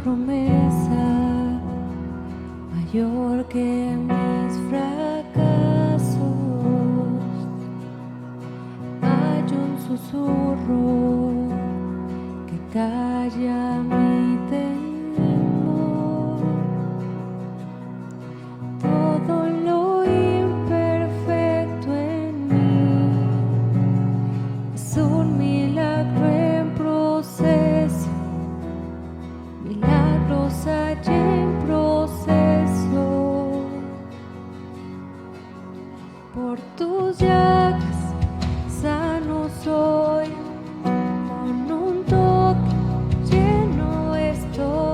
promesa mayor que mis fracasos. Hay un susurro que calla mi temor. Todo lo imperfecto en mí es un milagro en proceso. Milagros hay en proceso. Por tus llagas sano soy, con un toque lleno estoy.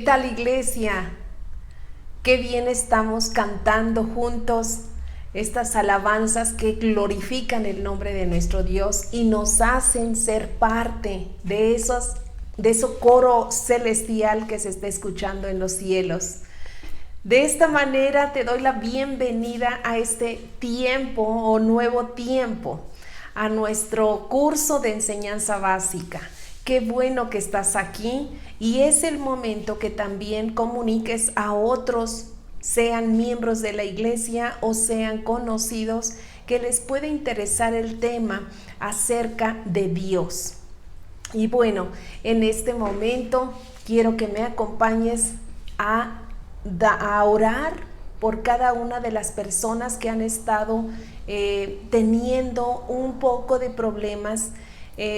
tal, iglesia? Qué bien estamos cantando juntos estas alabanzas que glorifican el nombre de nuestro Dios y nos hacen ser parte de ese coro celestial que se está escuchando en los cielos. De esta manera te doy la bienvenida a este tiempo o nuevo tiempo, a nuestro curso de enseñanza básica. Qué bueno que estás aquí y es el momento que también comuniques a otros, sean miembros de la iglesia o sean conocidos, que les puede interesar el tema acerca de Dios. Y bueno, en este momento quiero que me acompañes a orar por cada una de las personas que han estado teniendo un poco de problemas.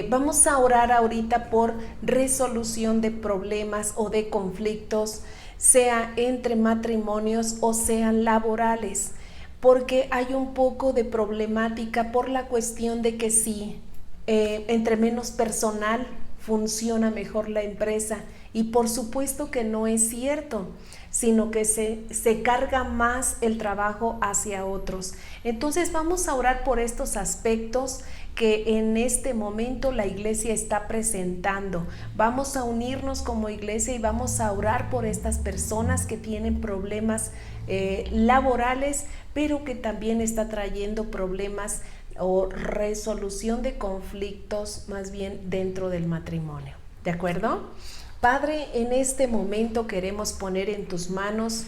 Vamos a orar ahorita por resolución de problemas o de conflictos, sea entre matrimonios o sean laborales, porque hay un poco de problemática por la cuestión de que sí, entre menos personal funciona mejor la empresa, y por supuesto que no es cierto, sino que se carga más el trabajo hacia otros. Entonces vamos a orar por estos aspectos que en este momento la iglesia está presentando. Vamos a unirnos como iglesia y vamos a orar por estas personas que tienen problemas laborales, pero que también está trayendo problemas o resolución de conflictos más bien dentro del matrimonio. ¿De acuerdo? Padre, en este momento queremos poner en tus manos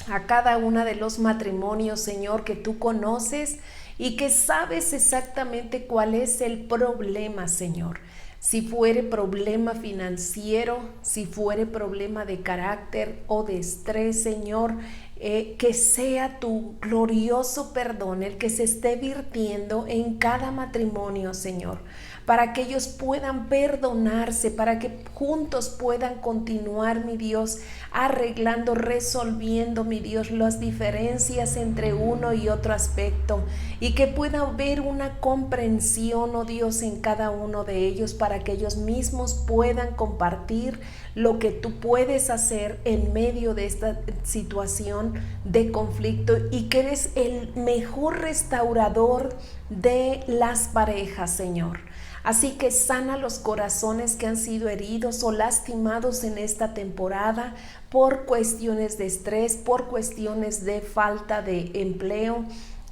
a cada uno de los matrimonios, Señor, que tú conoces y que sabes exactamente cuál es el problema, Señor. Si fuere problema financiero, si fuere problema de carácter o de estrés, Señor, que sea tu glorioso perdón el que se esté virtiendo en cada matrimonio, Señor, para que ellos puedan perdonarse, para que juntos puedan continuar, mi Dios, arreglando, resolviendo, mi Dios, las diferencias entre uno y otro aspecto, y que pueda haber una comprensión, oh Dios, en cada uno de ellos, para que ellos mismos puedan compartir lo que tú puedes hacer en medio de esta situación de conflicto, y que eres el mejor restaurador de las parejas, Señor. Así que sana los corazones que han sido heridos o lastimados en esta temporada por cuestiones de estrés, por cuestiones de falta de empleo,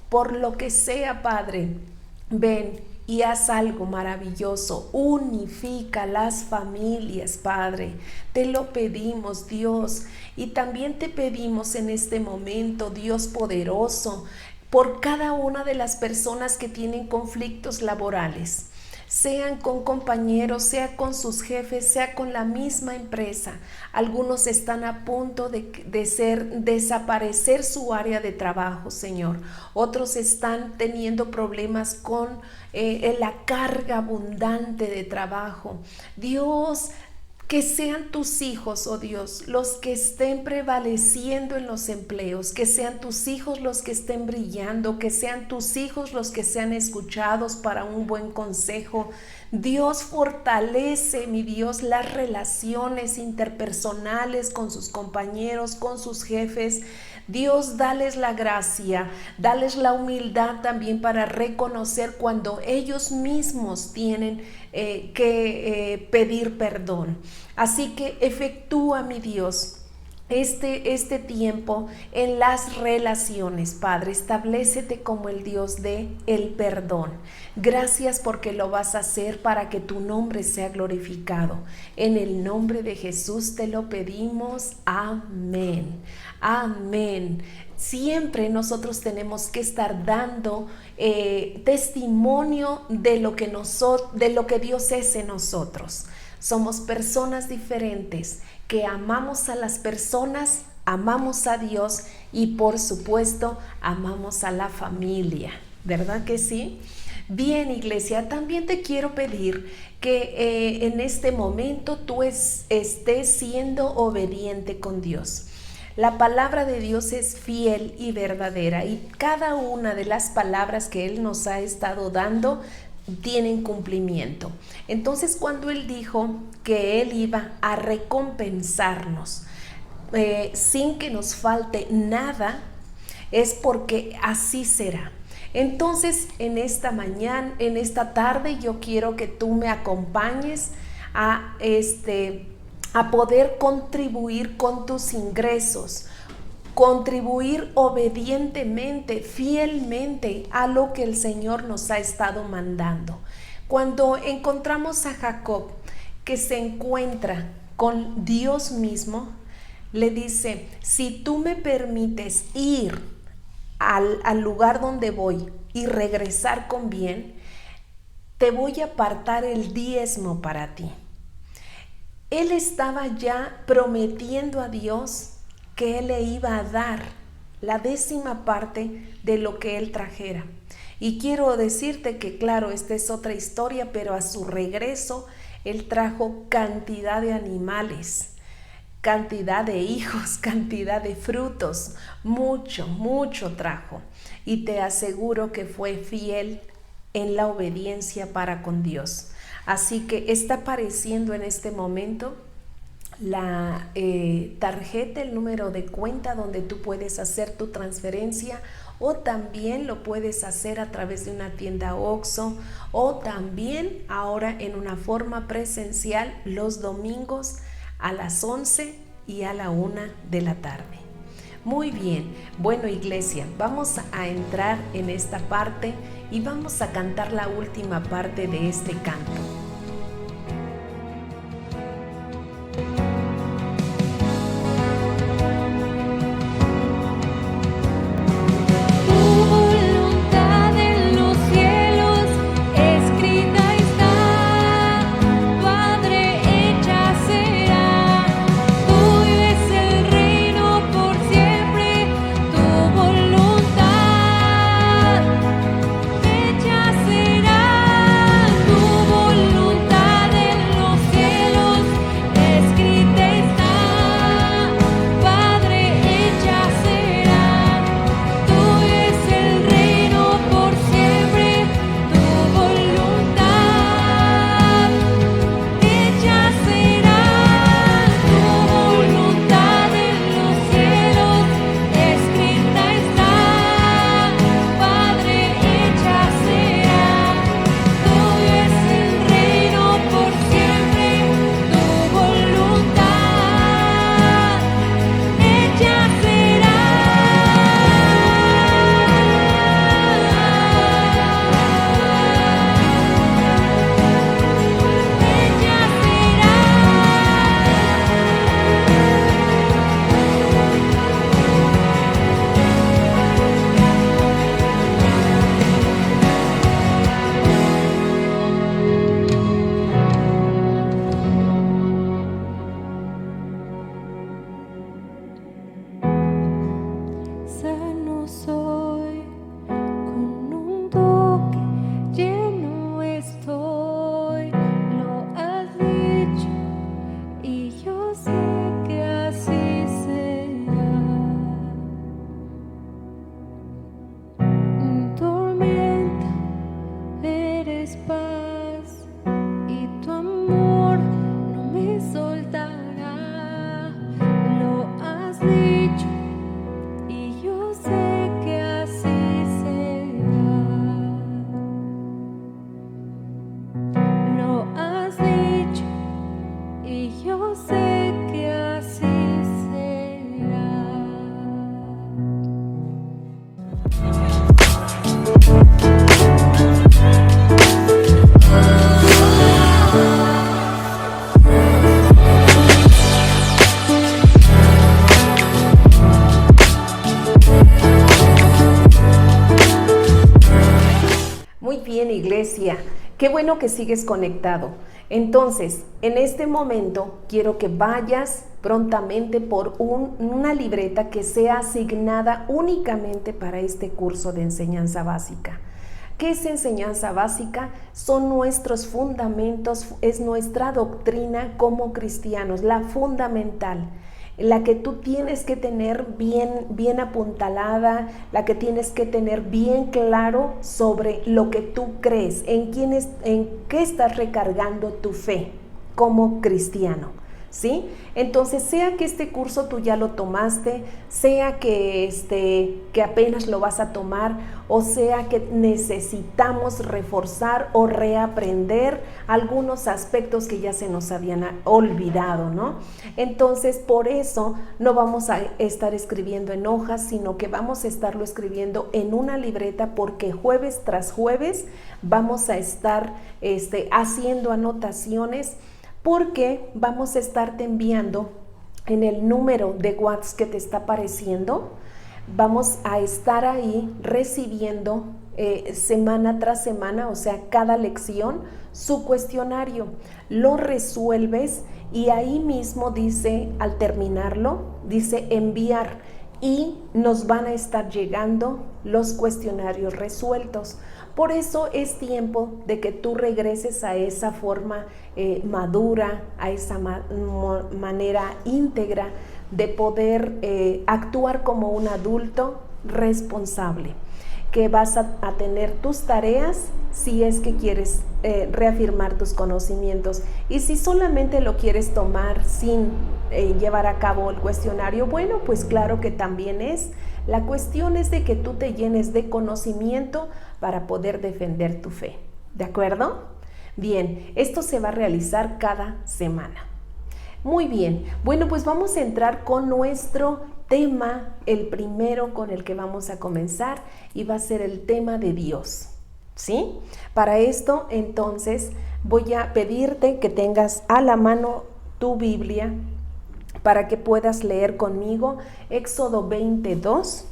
por lo que sea, Padre. Ven y haz algo maravilloso, unifica las familias, Padre. Te lo pedimos, Dios, y también te pedimos en este momento, Dios poderoso, por cada una de las personas que tienen conflictos laborales, sean con compañeros, sea con sus jefes, sea con la misma empresa. Algunos están a punto de desaparecer su área de trabajo, Señor. Otros están teniendo problemas con la carga abundante de trabajo. Dios, que sean tus hijos, oh Dios, los que estén prevaleciendo en los empleos, que sean tus hijos los que estén brillando, que sean tus hijos los que sean escuchados para un buen consejo. Dios, fortalece, mi Dios, las relaciones interpersonales con sus compañeros, con sus jefes. Dios, dales la gracia, dales la humildad también para reconocer cuando ellos mismos tienen que pedir perdón. Así que efectúa, mi Dios, este tiempo en las relaciones, Padre. Establécete como el Dios de el perdón. Gracias porque lo vas a hacer para que tu nombre sea glorificado. En el nombre de Jesús te lo pedimos. Amén. Amén. Siempre nosotros tenemos que estar dando testimonio de lo que Dios es en nosotros. Somos personas diferentes que amamos a las personas, amamos a Dios y por supuesto amamos a la familia, ¿verdad que sí? Bien, iglesia, también te quiero pedir que en este momento tú estés siendo obediente con Dios. La palabra de Dios es fiel y verdadera, y cada una de las palabras que Él nos ha estado dando tienen cumplimiento. Entonces, cuando Él dijo que Él iba a recompensarnos sin que nos falte nada, es porque así será. Entonces, en esta mañana, en esta tarde, yo quiero que tú me acompañes a poder contribuir con tus ingresos, contribuir obedientemente, fielmente a lo que el Señor nos ha estado mandando. Cuando encontramos a Jacob, que se encuentra con Dios mismo, le dice: si tú me permites ir al lugar donde voy y regresar con bien, te voy a apartar el diezmo para ti. Él estaba ya prometiendo a Dios que Él le iba a dar la 10ª parte de lo que Él trajera. Y quiero decirte que, claro, esta es otra historia, pero a su regreso Él trajo cantidad de animales, cantidad de hijos, cantidad de frutos, mucho trajo. Y te aseguro que fue fiel en la obediencia para con Dios. Así que está apareciendo en este momento la tarjeta, el número de cuenta donde tú puedes hacer tu transferencia, o también lo puedes hacer a través de una tienda OXXO, o también ahora en una forma presencial los domingos a las 11 y a la 1 de la tarde. Muy bien, bueno, iglesia, vamos a entrar en esta parte y vamos a cantar la última parte de este canto. Iglesia, qué bueno que sigues conectado. Entonces, en este momento quiero que vayas prontamente por una libreta que sea asignada únicamente para este curso de enseñanza básica. ¿Qué es enseñanza básica? Son nuestros fundamentos, es nuestra doctrina como cristianos, la fundamental. la que tú tienes que tener bien apuntalada, la que tienes que tener bien claro sobre lo que tú crees, en qué estás recargando tu fe como cristiano. ¿Sí? Entonces, sea que este curso tú ya lo tomaste, sea que apenas lo vas a tomar, o sea que necesitamos reforzar o reaprender algunos aspectos que ya se nos habían olvidado, ¿no? Entonces, por eso no vamos a estar escribiendo en hojas, sino que vamos a estarlo escribiendo en una libreta, porque jueves tras jueves vamos a estar haciendo anotaciones, porque vamos a estarte enviando en el número de WhatsApp que te está apareciendo. Vamos a estar ahí recibiendo semana tras semana, o sea, cada lección, su cuestionario. Lo resuelves y ahí mismo dice, al terminarlo, dice enviar, y nos van a estar llegando los cuestionarios resueltos. Por eso es tiempo de que tú regreses a esa forma madura, a esa manera íntegra de poder actuar como un adulto responsable, que vas a tener tus tareas si es que quieres reafirmar tus conocimientos, y si solamente lo quieres tomar sin llevar a cabo el cuestionario, bueno, pues claro que también es. La cuestión es de que tú te llenes de conocimiento para poder defender tu fe, ¿de acuerdo? Bien, esto se va a realizar cada semana. Muy bien, bueno, pues vamos a entrar con nuestro tema, el primero con el que vamos a comenzar, y va a ser el tema de Dios, ¿sí? Para esto, entonces, voy a pedirte que tengas a la mano tu Biblia para que puedas leer conmigo Éxodo 22,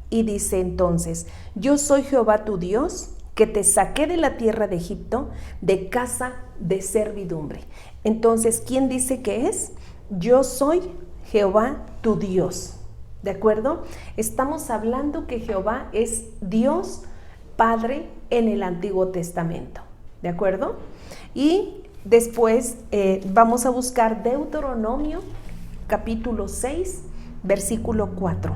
y dice entonces: yo soy Jehová tu Dios, que te saqué de la tierra de Egipto, de casa de servidumbre. Entonces, ¿quién dice que es? Yo soy Jehová tu Dios, ¿de acuerdo? Estamos hablando que Jehová es Dios Padre en el Antiguo Testamento, ¿de acuerdo? Y después vamos a buscar Deuteronomio capítulo 6, versículo 4.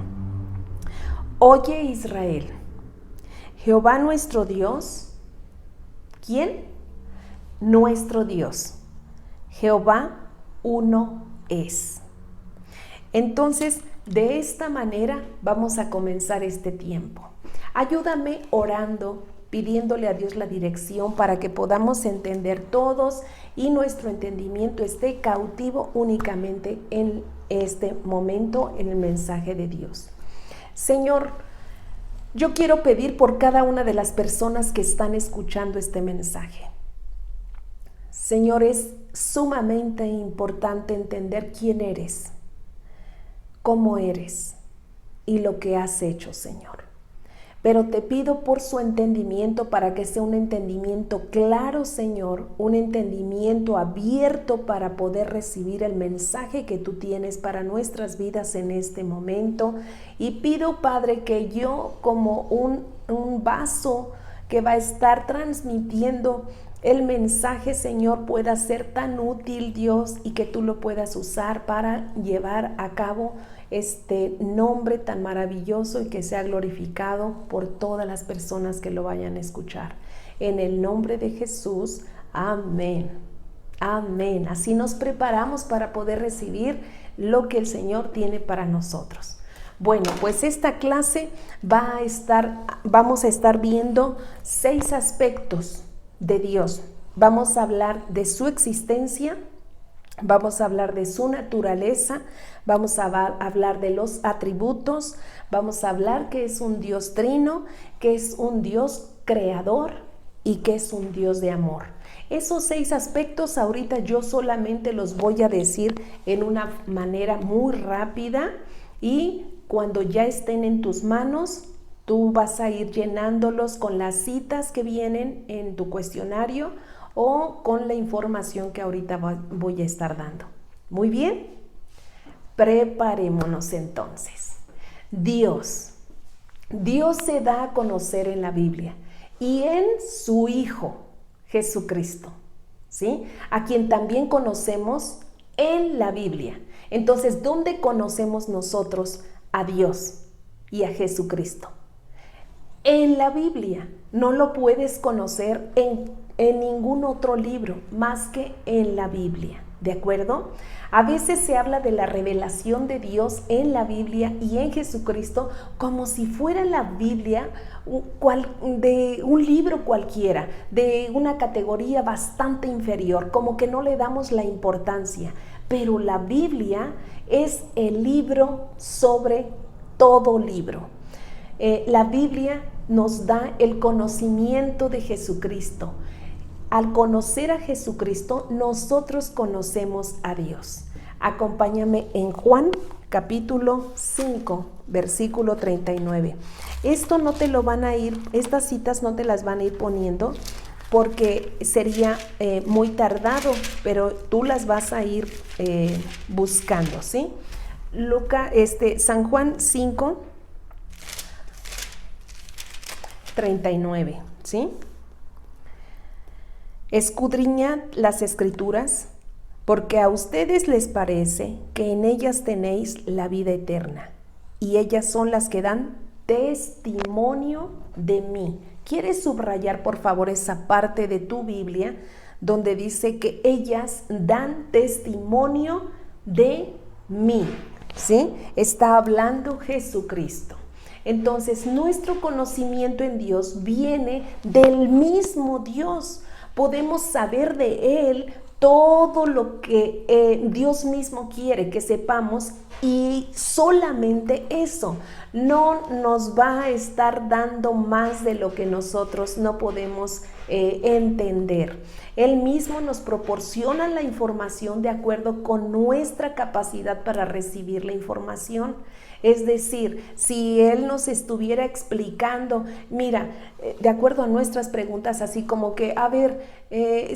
Oye Israel, Jehová nuestro Dios, ¿quién? Nuestro Dios, Jehová uno es. Entonces, de esta manera vamos a comenzar este tiempo. Ayúdame orando, pidiéndole a Dios la dirección para que podamos entender todos y nuestro entendimiento esté cautivo únicamente en este momento, en el mensaje de Dios. Señor, yo quiero pedir por cada una de las personas que están escuchando este mensaje. Señor, es sumamente importante entender quién eres, cómo eres y lo que has hecho, Señor. Pero te pido por su entendimiento, para que sea un entendimiento claro, Señor, un entendimiento abierto para poder recibir el mensaje que tú tienes para nuestras vidas en este momento. Y pido, Padre, que yo, como un vaso que va a estar transmitiendo el mensaje, Señor, pueda ser tan útil, Dios, y que tú lo puedas usar para llevar a cabo este nombre tan maravilloso, y que sea glorificado por todas las personas que lo vayan a escuchar. En el nombre de Jesús, amén. Amén. Así nos preparamos para poder recibir lo que el Señor tiene para nosotros. Bueno, pues esta clase vamos a estar viendo 6 aspectos de Dios. Vamos a hablar de su existencia, vamos a hablar de su naturaleza, vamos a hablar de los atributos, vamos a hablar que es un Dios trino, que es un Dios creador y que es un Dios de amor. Esos 6 aspectos ahorita yo solamente los voy a decir en una manera muy rápida, y cuando ya estén en tus manos, tú vas a ir llenándolos con las citas que vienen en tu cuestionario o con la información que ahorita voy a estar dando. Muy bien, preparémonos entonces. Dios se da a conocer en la Biblia y en su Hijo Jesucristo, ¿sí? A quien también conocemos en la Biblia. Entonces, ¿dónde conocemos nosotros a Dios y a Jesucristo? En la Biblia. No lo puedes conocer en ningún otro libro más que en la Biblia, ¿de acuerdo? A veces se habla de la revelación de Dios en la Biblia y en Jesucristo como si fuera la Biblia de un libro cualquiera, de una categoría bastante inferior, como que no le damos la importancia. Pero la Biblia es el libro sobre todo libro. La Biblia nos da el conocimiento de Jesucristo. Al conocer a Jesucristo, nosotros conocemos a Dios. Acompáñame en Juan capítulo 5, versículo 39. Esto no te lo van a ir, estas citas no te las van a ir poniendo porque sería muy tardado, pero tú las vas a ir buscando, ¿sí? San Juan 5, 39, ¿sí? Escudriñad las Escrituras, porque a ustedes les parece que en ellas tenéis la vida eterna, y ellas son las que dan testimonio de mí. ¿Quieres subrayar, por favor, esa parte de tu Biblia donde dice que ellas dan testimonio de mí? ¿Sí? Está hablando Jesucristo. Entonces, nuestro conocimiento en Dios viene del mismo Dios. Podemos saber de Él todo lo que Dios mismo quiere que sepamos, y solamente eso. No nos va a estar dando más de lo que nosotros no podemos entender. Él mismo nos proporciona la información de acuerdo con nuestra capacidad para recibir la información. Es decir, si Él nos estuviera explicando, mira, de acuerdo a nuestras preguntas, así como que, a ver,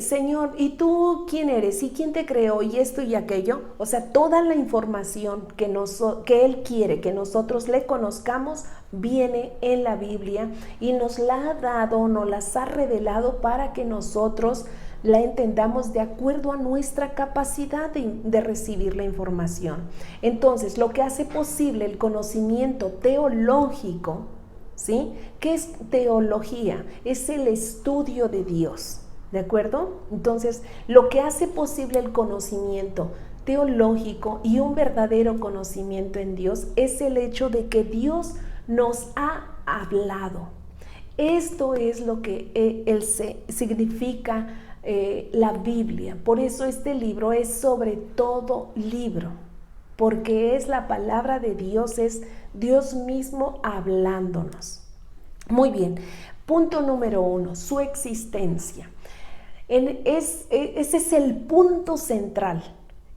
Señor, ¿y tú quién eres? ¿Y quién te creó? ¿Y esto y aquello? O sea, toda la información que Él quiere que nosotros le conozcamos viene en la Biblia y nos la ha dado, nos las ha revelado para que nosotros la entendamos de acuerdo a nuestra capacidad de recibir la información. Entonces, lo que hace posible el conocimiento teológico, ¿sí? ¿Qué es teología? Es el estudio de Dios, ¿de acuerdo? Entonces, lo que hace posible el conocimiento teológico y un verdadero conocimiento en Dios es el hecho de que Dios nos ha hablado. Esto es lo que significa la Biblia. Por eso este libro es sobre todo libro, porque es la palabra de Dios, es Dios mismo hablándonos. Muy bien, punto número 1, su existencia. Ese es el punto central,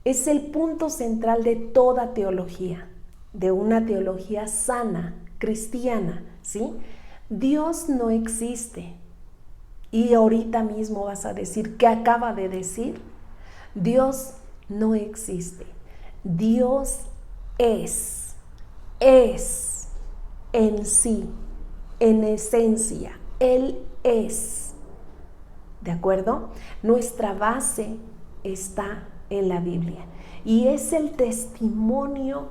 es el punto central de toda teología, de una teología sana, cristiana, ¿sí? Dios no existe. Y ahorita mismo vas a decir, ¿qué acaba de decir? Dios no existe. Dios es en sí, en esencia. Él es. ¿De acuerdo? Nuestra base está en la Biblia y es el testimonio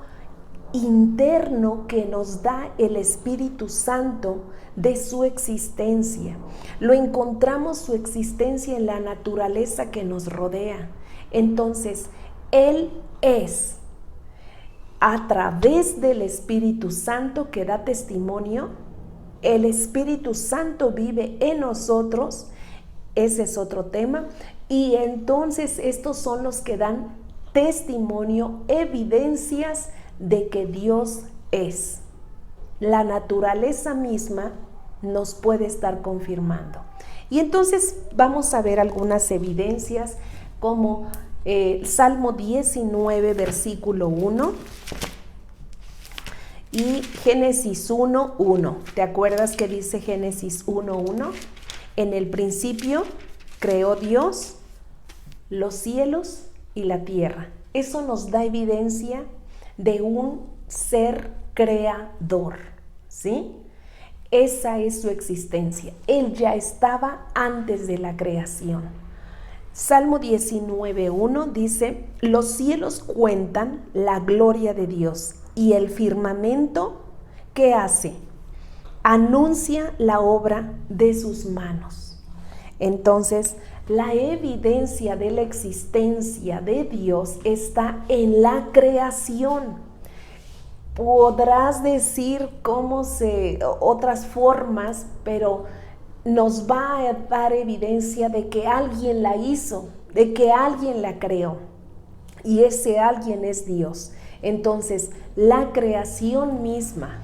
interno que nos da el Espíritu Santo de su existencia. Lo encontramos su existencia en la naturaleza que nos rodea. Entonces, Él es a través del Espíritu Santo que da testimonio. El Espíritu Santo vive en nosotros. Ese es otro tema. Y entonces estos son los que dan testimonio, evidencias de que Dios es. La naturaleza misma nos puede estar confirmando. Y entonces vamos a ver algunas evidencias como Salmo 19, versículo 1 y Génesis 1, 1. ¿Te acuerdas que dice Génesis 1, 1? En el principio creó Dios los cielos y la tierra. Eso nos da evidencia de un ser creador, ¿sí? Esa es su existencia. Él ya estaba antes de la creación. Salmo 19:1 dice: los cielos cuentan la gloria de Dios, y el firmamento, ¿qué hace? Anuncia la obra de sus manos. Entonces, la evidencia de la existencia de Dios está en la creación. Podrás decir otras formas, pero nos va a dar evidencia de que alguien la hizo, de que alguien la creó, y ese alguien es Dios. Entonces, la creación misma,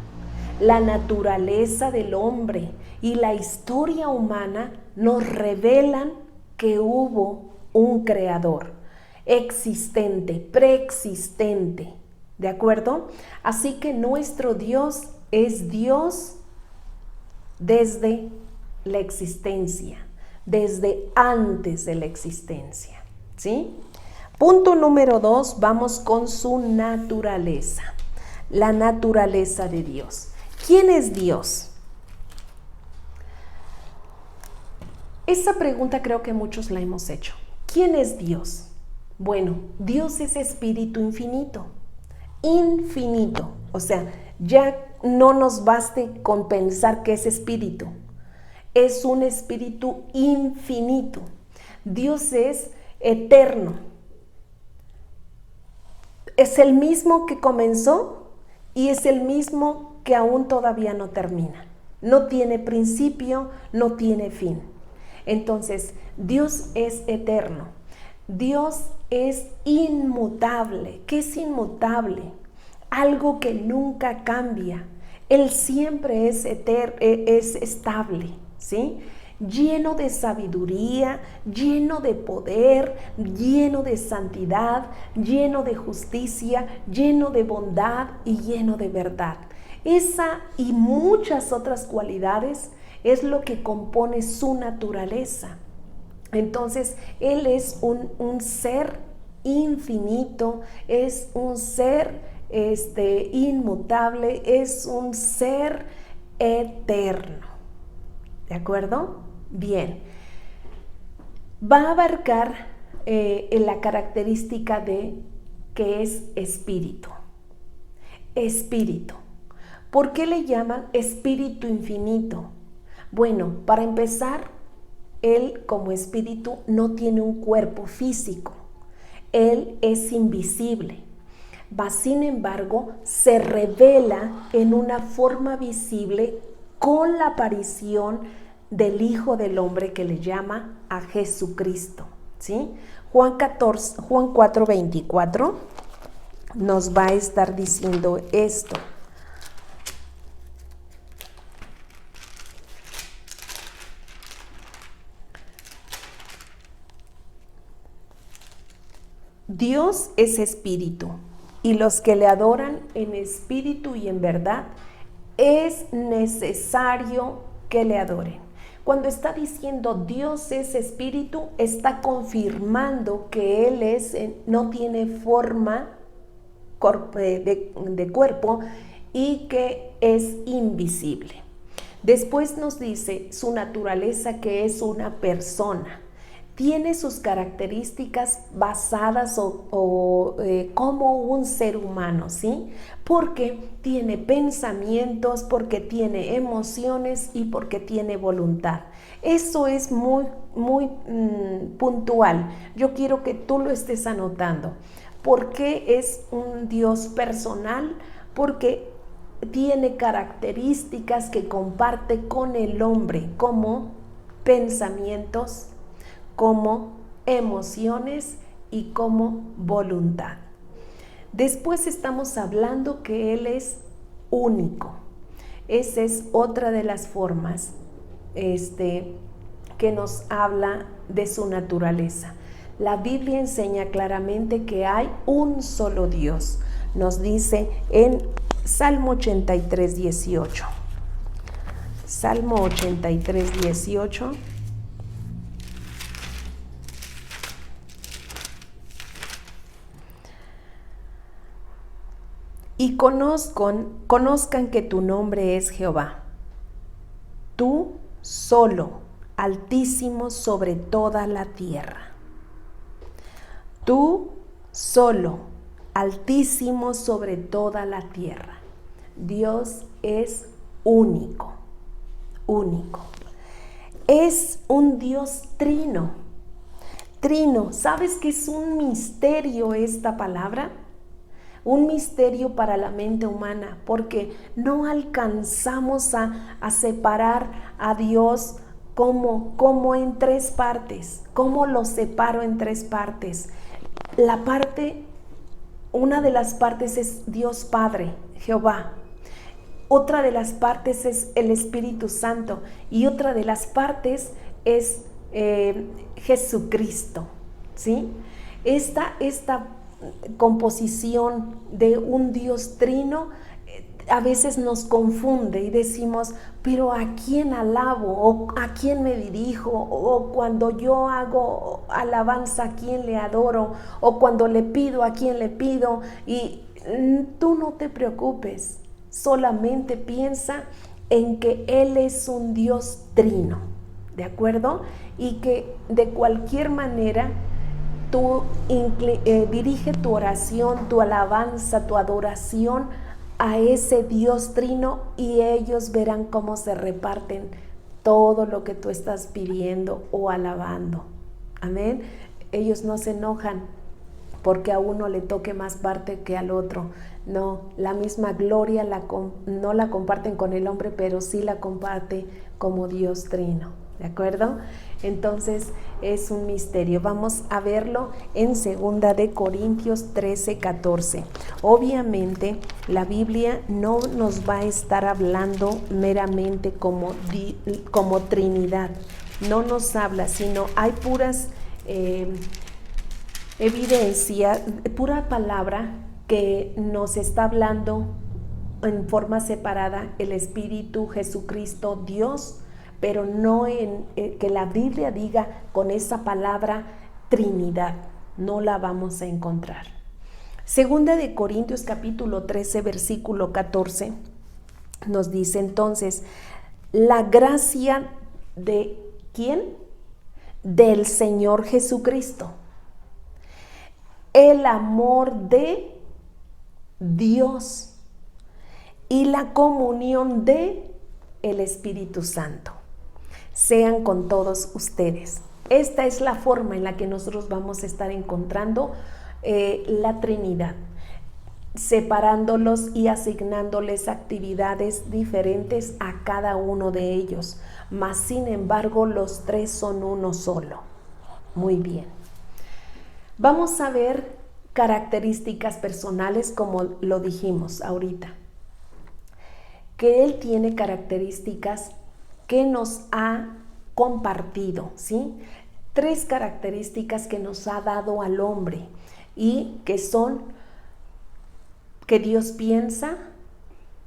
la naturaleza del hombre y la historia humana nos revelan que hubo un creador existente, preexistente, ¿de acuerdo? Así que nuestro Dios es Dios desde la existencia, desde antes de la existencia, ¿sí? Punto número 2, vamos con su naturaleza, la naturaleza de Dios. ¿Quién es Dios? Esa pregunta creo que muchos la hemos hecho. ¿Quién es Dios? Bueno, Dios es espíritu infinito, infinito, o sea, ya no nos baste con pensar que es espíritu. Es un espíritu infinito. Dios es eterno. Es el mismo que comenzó y es el mismo que aún todavía no termina. No tiene principio, no tiene fin. Entonces, Dios es eterno. Dios es inmutable. ¿Qué es inmutable? Algo que nunca cambia. Él siempre es estable, ¿sí? Lleno de sabiduría, lleno de poder, lleno de santidad, lleno de justicia, lleno de bondad y lleno de verdad. Esa y muchas otras cualidades es lo que compone su naturaleza. Entonces, Él es un ser infinito, es un ser inmutable, es un ser eterno. ¿De acuerdo? Bien. Va a abarcar la característica de que es espíritu. Espíritu. ¿Por qué le llaman espíritu infinito? Bueno, para empezar, Él como espíritu no tiene un cuerpo físico. Él es invisible. Sin embargo, se revela en una forma visible con la aparición del Hijo del Hombre que le llama a Jesucristo, ¿sí? Juan 4:24 nos va a estar diciendo esto. Dios es espíritu, y los que le adoran en espíritu y en verdad, es necesario que le adoren. Cuando está diciendo Dios es espíritu, está confirmando que Él no tiene forma de cuerpo y que es invisible. Después nos dice su naturaleza, que es una persona. Tiene sus características basadas como un ser humano, ¿sí? Porque tiene pensamientos, porque tiene emociones y porque tiene voluntad. Eso es muy puntual. Yo quiero que tú lo estés anotando. ¿Por qué es un Dios personal? Porque tiene características que comparte con el hombre, como pensamientos, como emociones y como voluntad. Después estamos hablando que Él es único. Esa es otra de las formas que nos habla de su naturaleza. La Biblia enseña claramente que hay un solo Dios. Nos dice en Salmo 83:18. Salmo 83:18. Y conozcan que tu nombre es Jehová, tú solo, altísimo sobre toda la tierra. Tú solo, altísimo sobre toda la tierra. Dios es único, único. Es un Dios trino. Trino, ¿sabes qué es un misterio esta palabra? Un misterio para la mente humana, porque no alcanzamos a separar a Dios como en tres partes. ¿Cómo lo separo en tres partes? Una de las partes es Dios Padre, Jehová. Otra de las partes es el Espíritu Santo y otra de las partes es Jesucristo, ¿sí? Esta composición de un Dios trino a veces nos confunde y decimos, pero ¿a quién alabo? ¿O a quién me dirijo? ¿O cuando yo hago alabanza, a quién le adoro? ¿O cuando le pido, a quién le pido? Y tú no te preocupes, solamente piensa en que Él es un Dios trino, ¿de acuerdo? Y que de cualquier manera tú dirige tu oración, tu alabanza, tu adoración a ese Dios trino y ellos verán cómo se reparten todo lo que tú estás pidiendo o alabando. Amén. Ellos no se enojan porque a uno le toque más parte que al otro. No, la misma gloria no la comparten con el hombre, pero sí la comparte como Dios trino. ¿De acuerdo? Entonces es un misterio. Vamos a verlo en 2 de Corintios 13:14. Obviamente la Biblia no nos va a estar hablando meramente como Trinidad. No nos habla, sino hay puras evidencia, pura palabra que nos está hablando en forma separada el Espíritu, Jesucristo, Dios, pero no que la Biblia diga con esa palabra Trinidad, no la vamos a encontrar. 2 de Corintios capítulo 13 versículo 14 nos dice entonces, la gracia de ¿quién? Del Señor Jesucristo, el amor de Dios y la comunión de el Espíritu Santo sean con todos ustedes. Esta es la forma en la que nosotros vamos a estar encontrando la Trinidad, separándolos y asignándoles actividades diferentes a cada uno de ellos, mas sin embargo los tres son uno solo. Muy bien. Vamos a ver características personales como lo dijimos ahorita, que Él tiene características que nos ha compartido, ¿sí? 3 características que nos ha dado al hombre y que son que Dios piensa,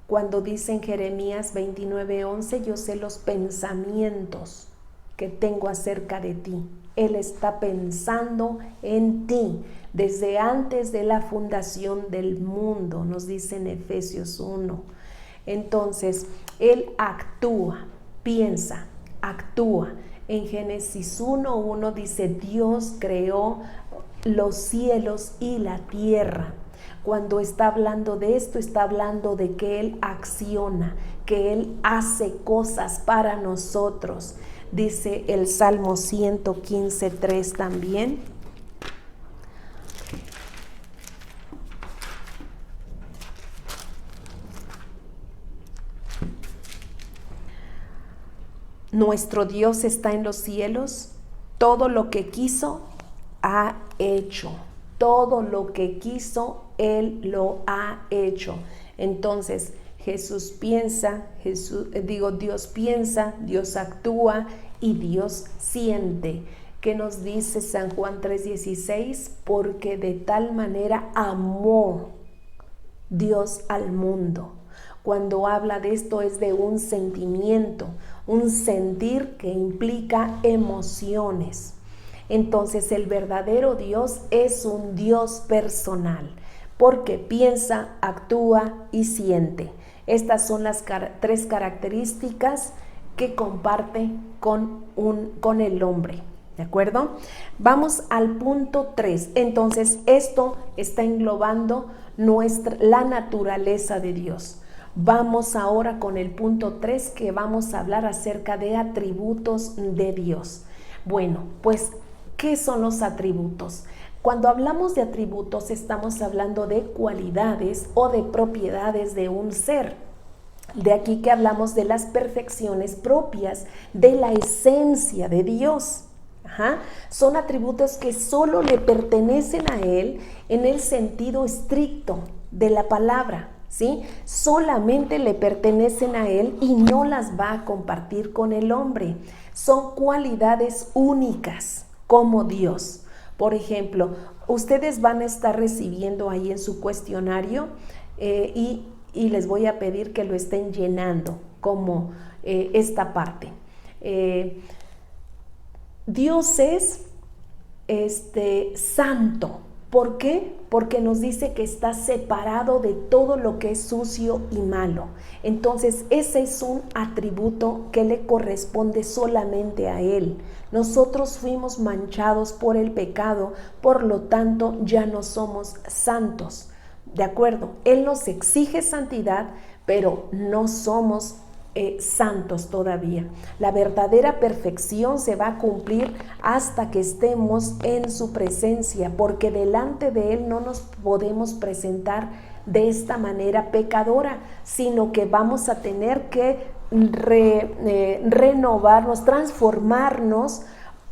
cuando dice en Jeremías 29:11, yo sé los pensamientos que tengo acerca de ti. Él está pensando en ti desde antes de la fundación del mundo, nos dice en Efesios 1. Entonces, Él actúa, piensa, actúa. En Génesis 1:1 dice, Dios creó los cielos y la tierra. Cuando está hablando de esto, está hablando de que Él acciona, que Él hace cosas para nosotros. Dice el Salmo 115:3 también. Nuestro Dios está en los cielos, todo lo que quiso ha hecho, todo lo que quiso Él lo ha hecho. Entonces Dios piensa, Dios actúa y Dios siente. ¿Qué nos dice San Juan 3:16? Porque de tal manera amó Dios al mundo. Cuando habla de esto es de un sentimiento, un sentir que implica emociones. Entonces el verdadero Dios es un Dios personal, porque piensa, actúa y siente. Estas son las 3 características que comparte con el hombre. ¿De acuerdo? Vamos al punto 3. Entonces, esto está englobando la naturaleza de Dios. Vamos ahora con el punto 3, que vamos a hablar acerca de atributos de Dios. Bueno, pues, ¿qué son los atributos? Cuando hablamos de atributos, estamos hablando de cualidades o de propiedades de un ser. De aquí que hablamos de las perfecciones propias de la esencia de Dios. Son atributos que solo le pertenecen a Él en el sentido estricto de la palabra, ¿sí? Solamente le pertenecen a Él y no las va a compartir con el hombre. Son cualidades únicas como Dios. Por ejemplo, ustedes van a estar recibiendo ahí en su cuestionario y les voy a pedir que lo estén llenando como esta parte. Dios es santo. ¿Por qué? Porque nos dice que está separado de todo lo que es sucio y malo. Entonces, ese es un atributo que le corresponde solamente a Él. Nosotros fuimos manchados por el pecado, por lo tanto, ya no somos santos. ¿De acuerdo? Él nos exige santidad, pero no somos santos todavía. La verdadera perfección se va a cumplir hasta que estemos en su presencia, porque delante de Él no nos podemos presentar de esta manera pecadora, sino que vamos a tener que renovarnos, transformarnos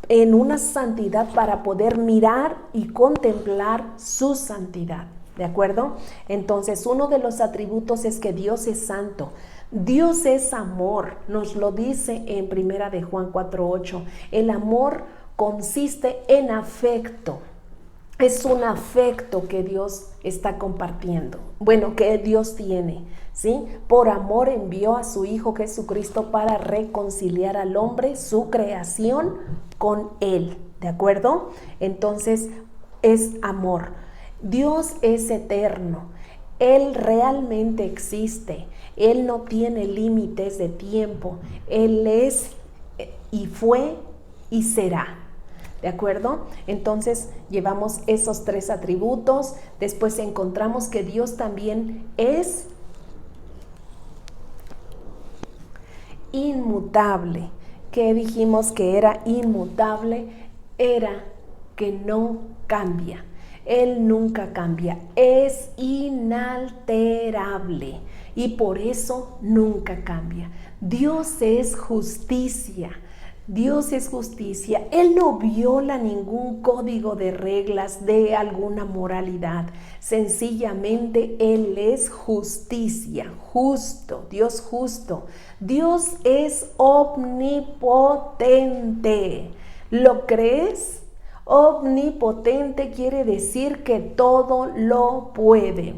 en una santidad para poder mirar y contemplar su santidad. ¿De acuerdo? Entonces, uno de los atributos es que Dios es santo. Dios es amor, nos lo dice en Primera de Juan 4:8. El amor consiste en afecto. Es un afecto que Dios está compartiendo. Bueno, que Dios tiene, ¿sí? Por amor envió a su Hijo Jesucristo para reconciliar al hombre, su creación, con Él. ¿De acuerdo? Entonces, es amor. Dios es eterno. Él realmente existe. Él no tiene límites de tiempo. Él es y fue y será. ¿De acuerdo? Entonces llevamos esos 3 atributos. Después encontramos que Dios también es inmutable. ¿Qué dijimos que era inmutable? Era que no cambia. Él nunca cambia, es inalterable y por eso nunca cambia. Dios es justicia. Dios es justicia. Él no viola ningún código de reglas de alguna moralidad. Sencillamente Él es justicia, justo, Dios justo. Dios es omnipotente. ¿Lo crees? Omnipotente quiere decir que todo lo puede.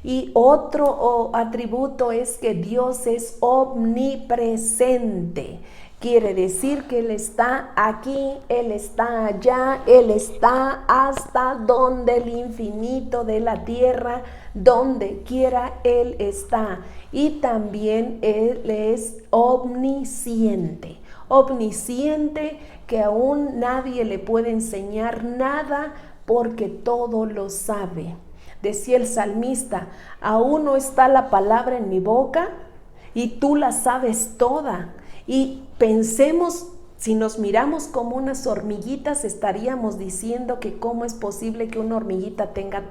Y otro atributo es que Dios es omnipresente. Quiere decir que Él está aquí, Él está allá, Él está hasta donde el infinito de la tierra, donde quiera Él está. Y también Él es omnisciente. Omnisciente, que aún nadie le puede enseñar nada porque todo lo sabe. Decía el salmista, aún no está la palabra en mi boca y tú la sabes toda. Y pensemos, si nos miramos como unas hormiguitas, estaríamos diciendo que cómo es posible que una hormiguita tenga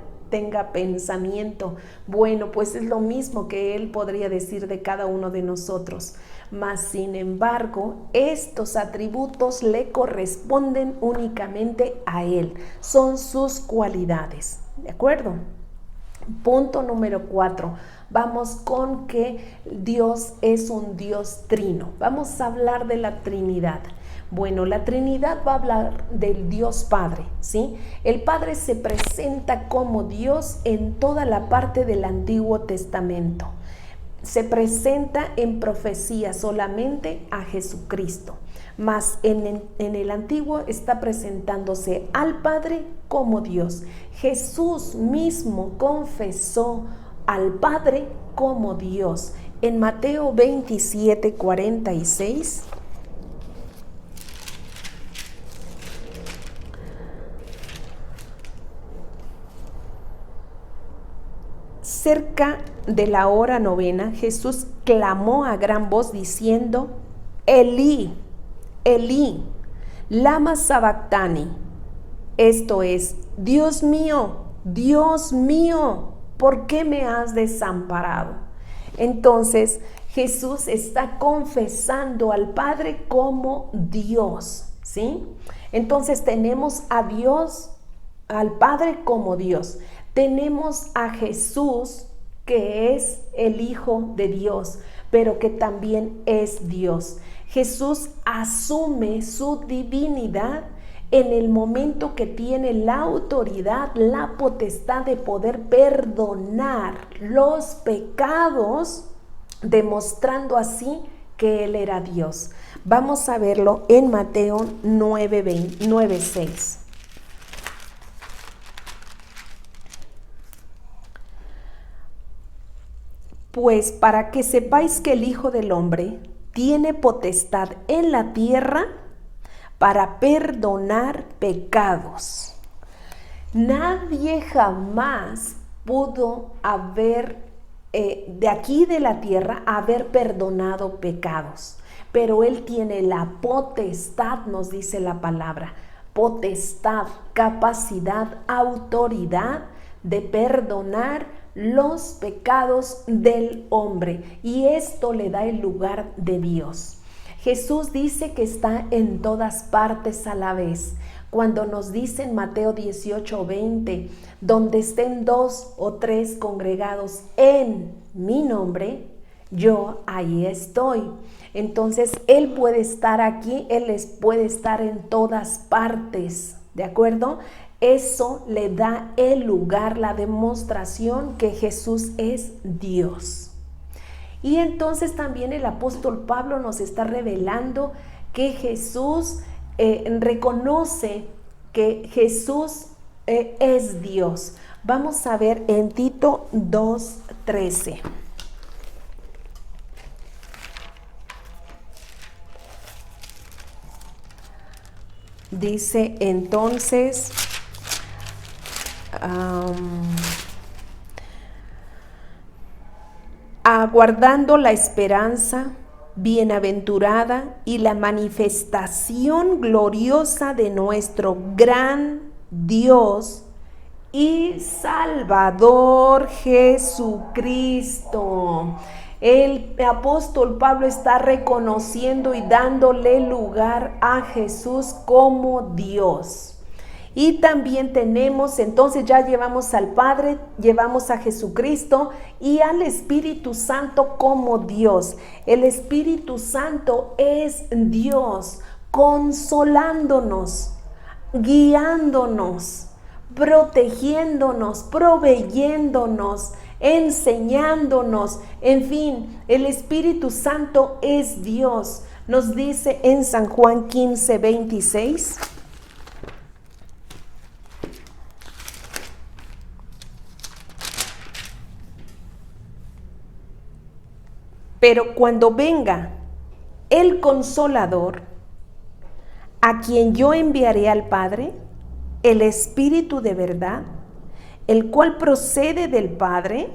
pensamiento. Bueno, pues es lo mismo que Él podría decir de cada uno de nosotros. Mas, sin embargo, estos atributos le corresponden únicamente a Él. Son sus cualidades. ¿De acuerdo? Punto número 4. Vamos con que Dios es un Dios trino. Vamos a hablar de la Trinidad. Bueno, la Trinidad va a hablar del Dios Padre, ¿sí? El Padre se presenta como Dios en toda la parte del Antiguo Testamento. Se presenta en profecía solamente a Jesucristo, mas en el Antiguo está presentándose al Padre como Dios. Jesús mismo confesó al Padre como Dios. En Mateo 27:46, cerca de la hora novena, Jesús clamó a gran voz diciendo: Elí, Elí, lama sabactani. Esto es: Dios mío, ¿por qué me has desamparado? Entonces Jesús está confesando al Padre como Dios, ¿sí? Entonces tenemos a Dios, al Padre como Dios. Tenemos a Jesús, que es el Hijo de Dios, pero que también es Dios. Jesús asume su divinidad en el momento que tiene la autoridad, la potestad de poder perdonar los pecados, demostrando así que Él era Dios. Vamos a verlo en Mateo 9:6. Pues para que sepáis que el Hijo del Hombre tiene potestad en la tierra para perdonar pecados. Nadie jamás pudo haber, de aquí de la tierra, haber perdonado pecados. Pero Él tiene la potestad, nos dice la palabra, potestad, capacidad, autoridad de perdonar los pecados del hombre. Y esto le da el lugar de Dios. Jesús dice que está en todas partes a la vez. Cuando nos dice en Mateo 18:20, donde estén 2 o 3 congregados en mi nombre, yo ahí estoy. Entonces Él puede estar aquí, Él puede estar en todas partes, ¿de acuerdo? Eso le da el lugar, la demostración que Jesús es Dios. Y entonces también el apóstol Pablo nos está revelando que Jesús reconoce que Jesús es Dios. Vamos a ver en Tito 2:13. Dice entonces, aguardando la esperanza bienaventurada y la manifestación gloriosa de nuestro gran Dios y Salvador Jesucristo. El apóstol Pablo está reconociendo y dándole lugar a Jesús como Dios. Y también tenemos, entonces ya llevamos al Padre, llevamos a Jesucristo y al Espíritu Santo como Dios. El Espíritu Santo es Dios, consolándonos, guiándonos, protegiéndonos, proveyéndonos, enseñándonos. En fin, el Espíritu Santo es Dios. Nos dice en San Juan 15:26. Pero cuando venga el Consolador, a quien yo enviaré al Padre, el Espíritu de verdad, el cual procede del Padre,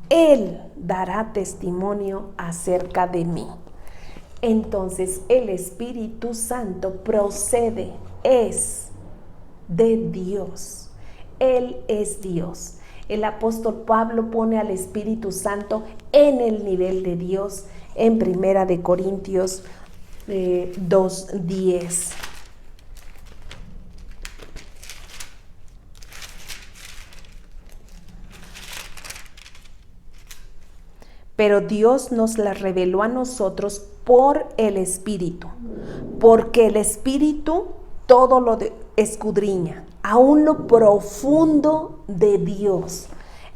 Él dará testimonio acerca de mí. Entonces el Espíritu Santo procede, es de Dios. Él es Dios. El apóstol Pablo pone al Espíritu Santo en el nivel de Dios en 1 Corintios 2:10. Pero Dios nos la reveló a nosotros por el Espíritu, porque el Espíritu todo lo escudriña, aún lo profundo de Dios.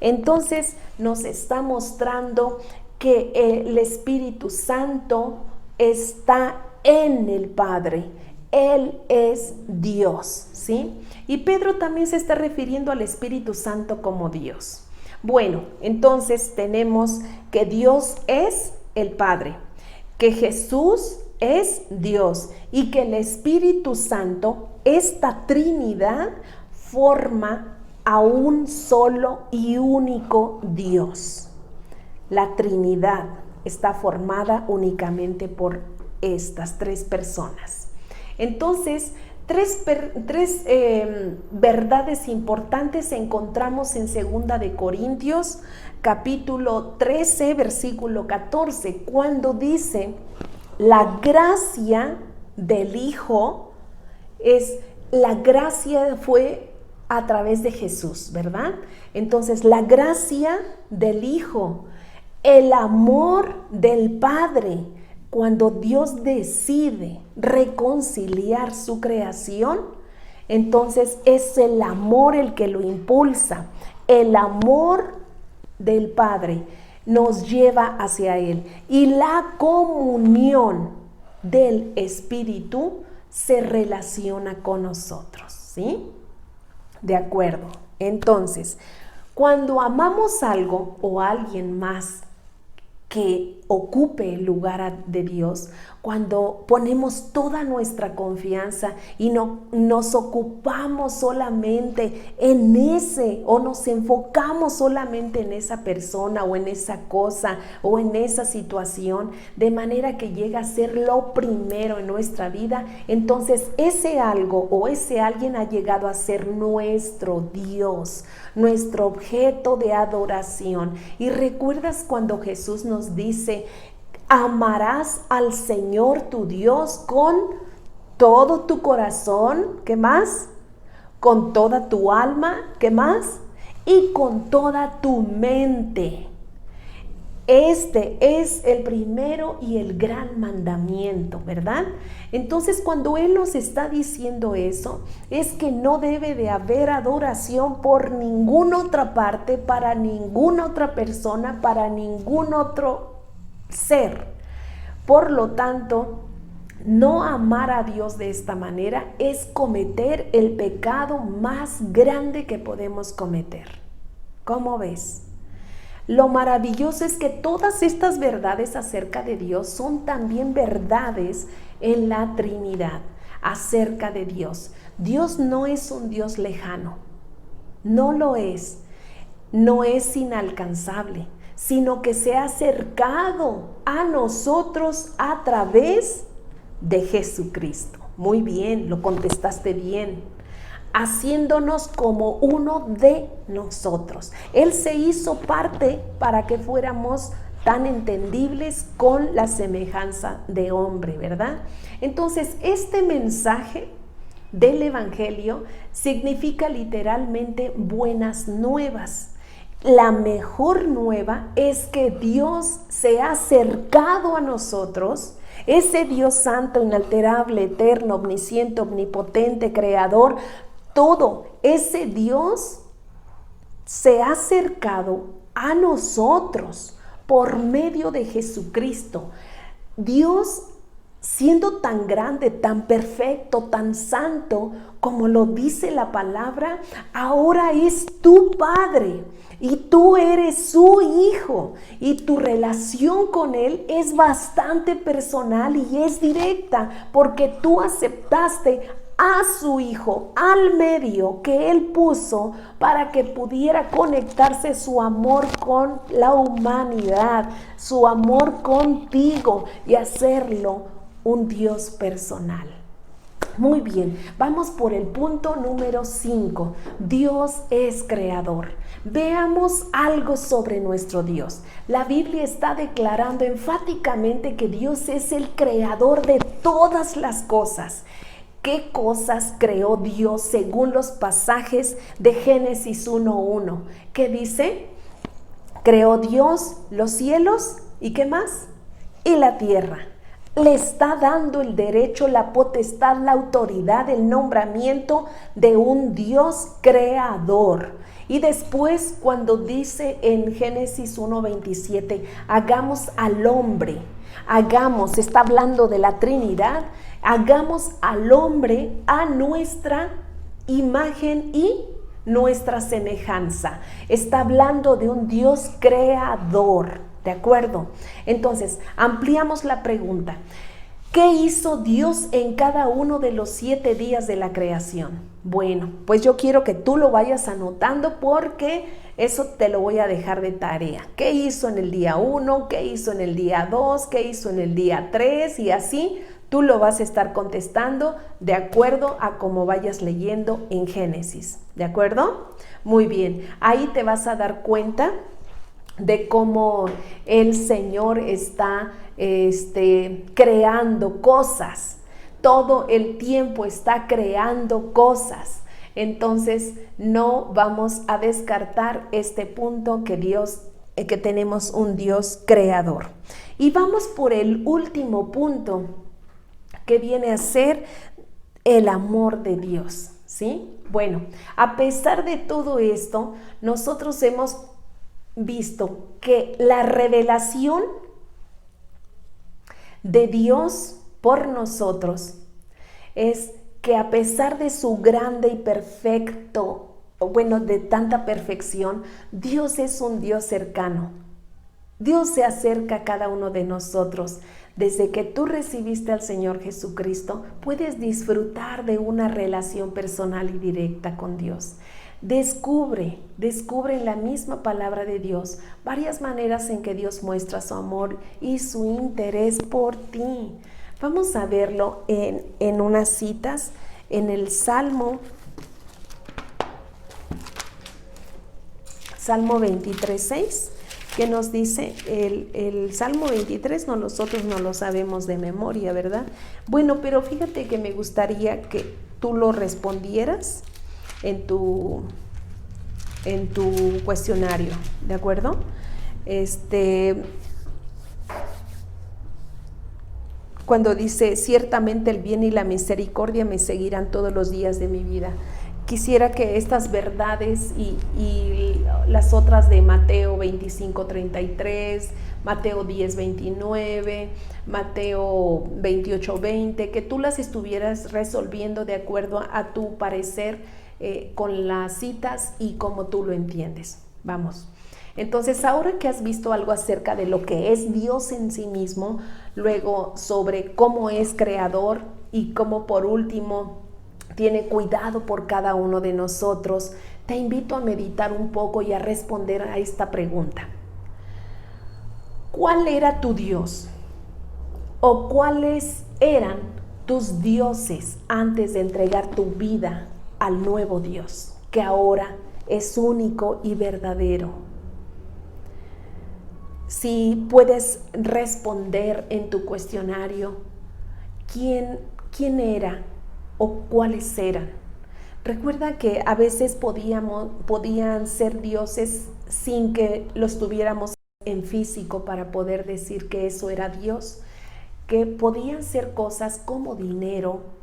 Entonces nos está mostrando que el Espíritu Santo está en el Padre. Él es Dios, ¿sí? Y Pedro también se está refiriendo al Espíritu Santo como Dios. Bueno, entonces tenemos que Dios es el Padre, que Jesús es Dios y que el Espíritu Santo, esta Trinidad, forma a un solo y único Dios. La Trinidad está formada únicamente por estas tres personas. Entonces, tres verdades importantes encontramos en 2 de Corintios, capítulo 13, versículo 14, cuando dice: la gracia del Hijo la gracia fue a través de Jesús, ¿verdad? Entonces, la gracia del Hijo, el amor del Padre, cuando Dios decide reconciliar su creación, entonces es el amor el que lo impulsa. El amor del Padre nos lleva hacia Él. Y la comunión del Espíritu se relaciona con nosotros, ¿sí? De acuerdo. Entonces, cuando amamos algo o a alguien más que ocupe el lugar de Dios, cuando ponemos toda nuestra confianza y no nos ocupamos solamente en ese, o nos enfocamos solamente en esa persona o en esa cosa o en esa situación, de manera que llega a ser lo primero en nuestra vida, entonces ese algo o ese alguien ha llegado a ser nuestro Dios, nuestro objeto de adoración. Y recuerdas cuando Jesús nos dice: amarás al Señor tu Dios con todo tu corazón, ¿qué más? Con toda tu alma, ¿qué más? Y con toda tu mente. Este es el primero y el gran mandamiento, ¿verdad? Entonces, cuando Él nos está diciendo eso, es que no debe de haber adoración por ninguna otra parte, para ninguna otra persona, para ningún otro ser. Por lo tanto, no amar a Dios de esta manera es cometer el pecado más grande que podemos cometer. ¿Cómo ves? Lo maravilloso es que todas estas verdades acerca de Dios son también verdades en la Trinidad, acerca de Dios. Dios no es un Dios lejano, no lo es, no es inalcanzable, sino que se ha acercado a nosotros a través de Jesucristo. Muy bien, lo contestaste bien. Haciéndonos como uno de nosotros. Él se hizo parte para que fuéramos tan entendibles con la semejanza de hombre, ¿verdad? Entonces, este mensaje del Evangelio significa literalmente buenas nuevas. La mejor nueva es que Dios se ha acercado a nosotros. Ese Dios santo, inalterable, eterno, omnisciente, omnipotente, creador, todo ese Dios se ha acercado a nosotros por medio de Jesucristo. Dios, siendo tan grande, tan perfecto, tan santo, como lo dice la palabra, ahora es tu Padre y tú eres su hijo, y tu relación con Él es bastante personal y es directa, porque tú aceptaste a su Hijo al medio que Él puso para que pudiera conectarse su amor con la humanidad, su amor contigo, y hacerlo un Dios personal. Muy bien, vamos por el punto número 5. Dios es creador. Veamos algo sobre nuestro Dios. La Biblia está declarando enfáticamente que Dios es el creador de todas las cosas. ¿Qué cosas creó Dios según los pasajes de Génesis 1:1? ¿Qué dice? Creó Dios los cielos, ¿y qué más? Y la tierra. Le está dando el derecho, la potestad, la autoridad, el nombramiento de un Dios creador. Y después, cuando dice en Génesis 1:27, hagamos al hombre, está hablando de la Trinidad, hagamos al hombre a nuestra imagen y nuestra semejanza. Está hablando de un Dios creador, ¿de acuerdo? Entonces, ampliamos la pregunta. ¿Qué hizo Dios en cada uno de los 7 días de la creación? Bueno, pues yo quiero que tú lo vayas anotando porque eso te lo voy a dejar de tarea. ¿Qué hizo en el día 1? ¿Qué hizo en el día 2? ¿Qué hizo en el día 3? Y así tú lo vas a estar contestando de acuerdo a cómo vayas leyendo en Génesis. ¿De acuerdo? Muy bien. Ahí te vas a dar cuenta de cómo el Señor está creando cosas. Todo el tiempo está creando cosas. Entonces no vamos a descartar este punto que que tenemos un Dios creador. Y vamos por el último punto, que viene a ser el amor de Dios, ¿sí? Bueno, a pesar de todo esto, nosotros hemos visto que la revelación de Dios por nosotros es que a pesar de su grande y perfecto, de tanta perfección, Dios es un Dios cercano. Dios se acerca a cada uno de nosotros. Desde que tú recibiste al Señor Jesucristo, puedes disfrutar de una relación personal y directa con Dios. Descubre en la misma palabra de Dios varias maneras en que Dios muestra su amor y su interés por ti. Vamos a verlo en unas citas, en el Salmo 23:6, que nos dice el Salmo 23, nosotros no lo sabemos de memoria, ¿verdad? Bueno, pero fíjate que me gustaría que tú lo respondieras en tu cuestionario, ¿de acuerdo? Cuando dice, ciertamente el bien y la misericordia me seguirán todos los días de mi vida. Quisiera que estas verdades y las otras de Mateo 25:33, Mateo 10:29, Mateo 28:20, que tú las estuvieras resolviendo de acuerdo a tu parecer, con las citas y como tú lo entiendes. Vamos. Entonces, ahora que has visto algo acerca de lo que es Dios en sí mismo, luego sobre cómo es creador y cómo por último tiene cuidado por cada uno de nosotros, te invito a meditar un poco y a responder a esta pregunta. ¿Cuál era tu Dios? ¿O cuáles eran tus dioses antes de entregar tu vida al nuevo Dios, que ahora es único y verdadero? Si puedes responder en tu cuestionario, ¿quién era o cuáles eran? Recuerda que a veces podían ser dioses sin que los tuviéramos en físico para poder decir que eso era Dios, que podían ser cosas como dinero,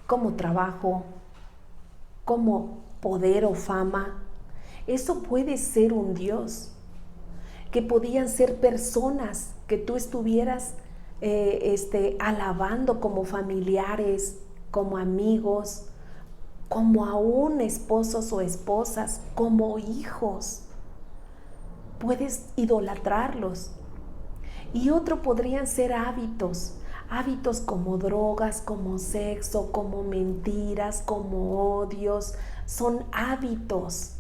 como trabajo, como poder o fama. Eso puede ser un Dios. Que podían ser personas que tú estuvieras alabando como familiares, como amigos, como aún esposos o esposas, como hijos. Puedes idolatrarlos. Y otro podrían ser hábitos como drogas, como sexo, como mentiras, como odios. Son hábitos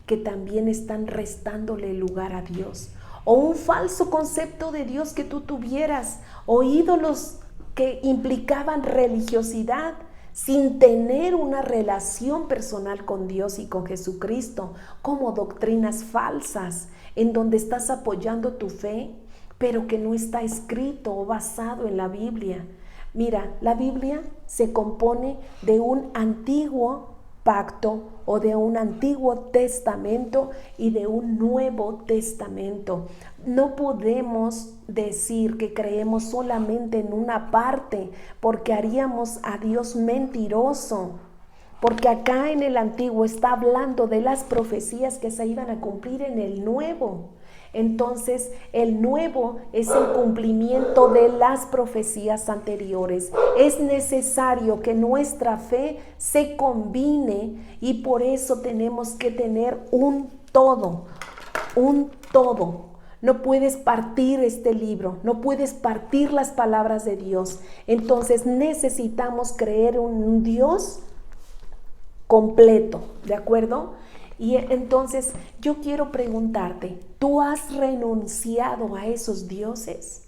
que también están restándole lugar a Dios. O un falso concepto de Dios que tú tuvieras, o ídolos que implicaban religiosidad sin tener una relación personal con Dios y con Jesucristo, como doctrinas falsas en donde estás apoyando tu fe, pero que no está escrito o basado en la Biblia. Mira, la Biblia se compone de un antiguo pacto o de un antiguo testamento y de un nuevo testamento. No podemos decir que creemos solamente en una parte, porque haríamos a Dios mentiroso, porque acá en el antiguo está hablando de las profecías que se iban a cumplir en el nuevo. Entonces, el nuevo es el cumplimiento de las profecías anteriores. Es necesario que nuestra fe se combine y por eso tenemos que tener un todo, no puedes partir este libro, no puedes partir las palabras de Dios. Entonces necesitamos creer en un Dios completo, ¿de acuerdo? Y entonces yo quiero preguntarte, ¿tú has renunciado a esos dioses?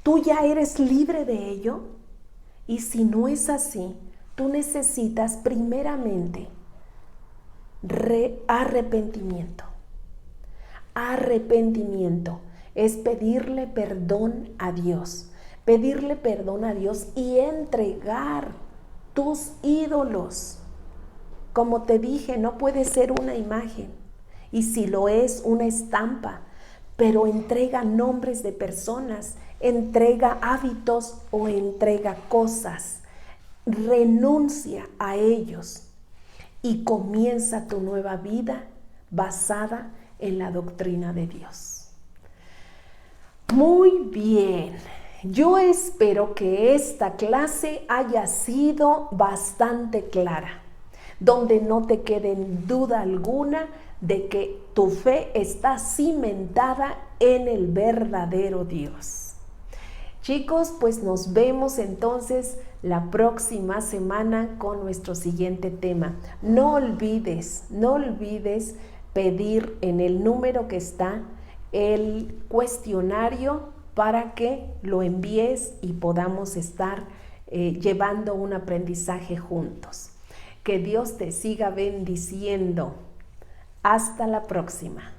¿Tú ya eres libre de ello? Y si no es así, tú necesitas primeramente arrepentimiento. Arrepentimiento es pedirle perdón a Dios. Pedirle perdón a Dios y entregar tus ídolos. Como te dije, no puede ser una imagen. Y si lo es, una estampa. Pero entrega nombres de personas, entrega hábitos o entrega cosas. Renuncia a ellos y comienza tu nueva vida basada en la doctrina de Dios. Muy bien, yo espero que esta clase haya sido bastante clara, donde no te quede duda alguna de que tu fe está cimentada en el verdadero Dios. Chicos, pues nos vemos entonces la próxima semana con nuestro siguiente tema. No olvides pedir en el número que está el cuestionario para que lo envíes y podamos estar llevando un aprendizaje juntos. Que Dios te siga bendiciendo. Hasta la próxima.